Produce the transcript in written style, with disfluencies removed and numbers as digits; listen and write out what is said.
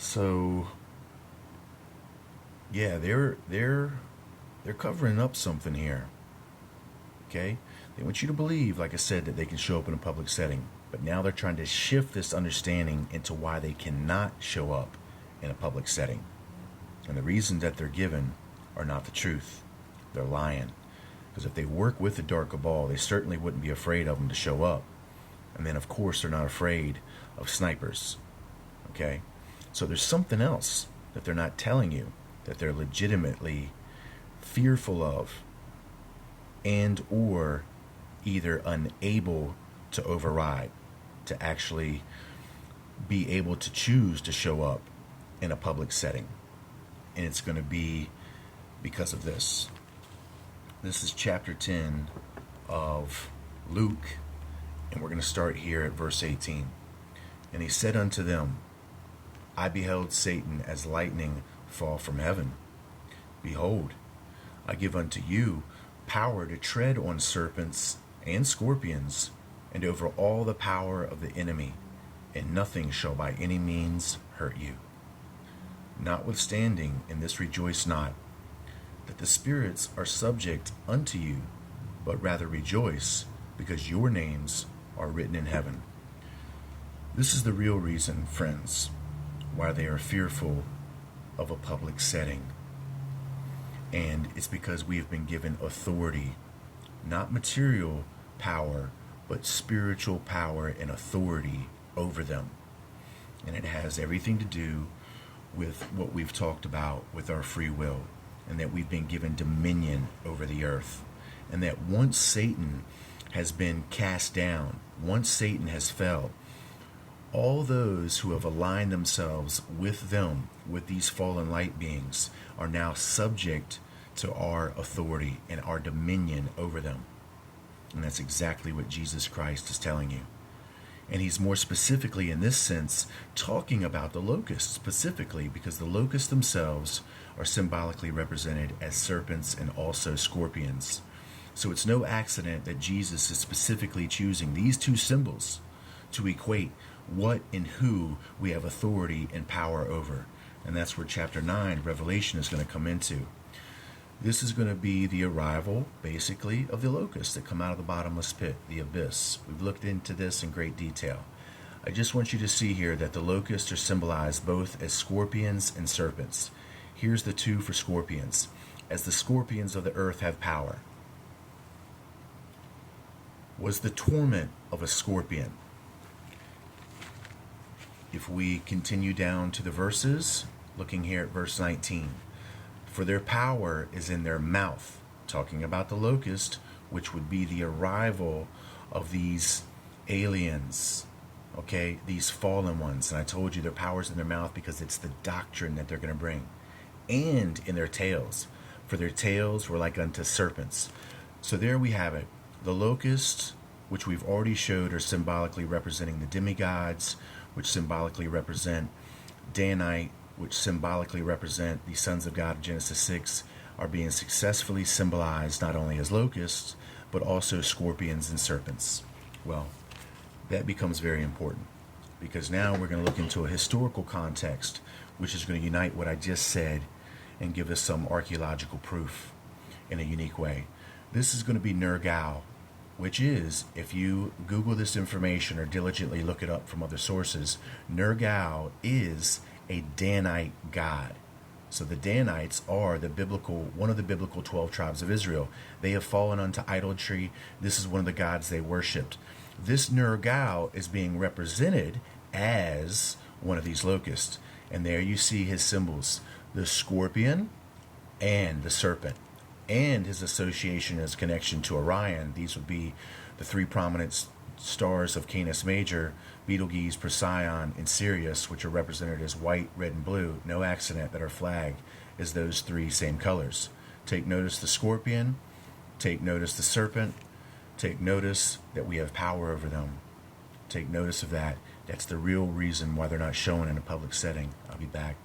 So yeah, they're covering up something here. Okay? They want you to believe, like I said, that they can show up in a public setting. But now they're trying to shift this understanding into why they cannot show up in a public setting. And the reasons that they're given are not the truth. They're lying. Because if they work with the dark cabal, they certainly wouldn't be afraid of them to show up. And then, of course, they're not afraid of snipers. Okay? So there's something else that they're not telling you that they're legitimately fearful of and or either unable to override, to actually be able to choose to show up in a public setting. And it's going to be because of this. This is chapter 10 of Luke, and we're going to start here at verse 18. And he said unto them, I beheld Satan as lightning fall from heaven. Behold, I give unto you power to tread on serpents and scorpions, and over all the power of the enemy, and nothing shall by any means hurt you. Notwithstanding, in this rejoice not, that the spirits are subject unto you, but rather rejoice, because your names are written in heaven. This is the real reason, friends, why they are fearful of a public setting. And it's because we have been given authority, not material power, but spiritual power and authority over them. And it has everything to do with what we've talked about with our free will, and that we've been given dominion over the earth. And that once Satan has been cast down, once Satan has fell, all those who have aligned themselves with them, with these fallen light beings, are now subject to our authority and our dominion over them. And that's exactly what Jesus Christ is telling you. And he's more specifically in this sense talking about the locusts specifically, because the locusts themselves are symbolically represented as serpents and also scorpions. So it's no accident that Jesus is specifically choosing these two symbols to equate what and who we have authority and power over. And that's where chapter 9, Revelation, is going to come into. This is going to be the arrival, basically, of the locusts that come out of the bottomless pit, the abyss. We've looked into this in great detail. I just want you to see here that the locusts are symbolized both as scorpions and serpents. Here's the two for scorpions. As the scorpions of the earth have power. Was the torment of a scorpion? If we continue down to the verses, looking here at verse 19. For their power is in their mouth, talking about the locust, which would be the arrival of these aliens, okay, these fallen ones. And I told you their power is in their mouth because it's the doctrine that they're going to bring. And in their tails, for their tails were like unto serpents. So there we have it. The locusts, which we've already showed, are symbolically representing the demigods, which symbolically represent Danite, which symbolically represent the sons of God of Genesis 6, are being successfully symbolized not only as locusts, but also scorpions and serpents. Well, that becomes very important, because now we're going to look into a historical context, which is going to unite what I just said and give us some archaeological proof in a unique way. This is going to be Nergal, which is, if you Google this information or diligently look it up from other sources, Nergal is a Danite god. So the Danites are one of the biblical 12 tribes of Israel. They have fallen unto idolatry. This is one of the gods they worshipped. This Nergal is being represented as one of these locusts. And there you see his symbols, the scorpion and the serpent, and his association, his connection to Orion. These would be the three prominent stars of Canis Major, Betelgeuse, Procyon, and Sirius, which are represented as white, red, and blue. No accident that our flag is those three same colors. Take notice the scorpion, take notice the serpent, take notice that we have power over them. Take notice of that. That's the real reason why they're not shown in a public setting. I'll be back.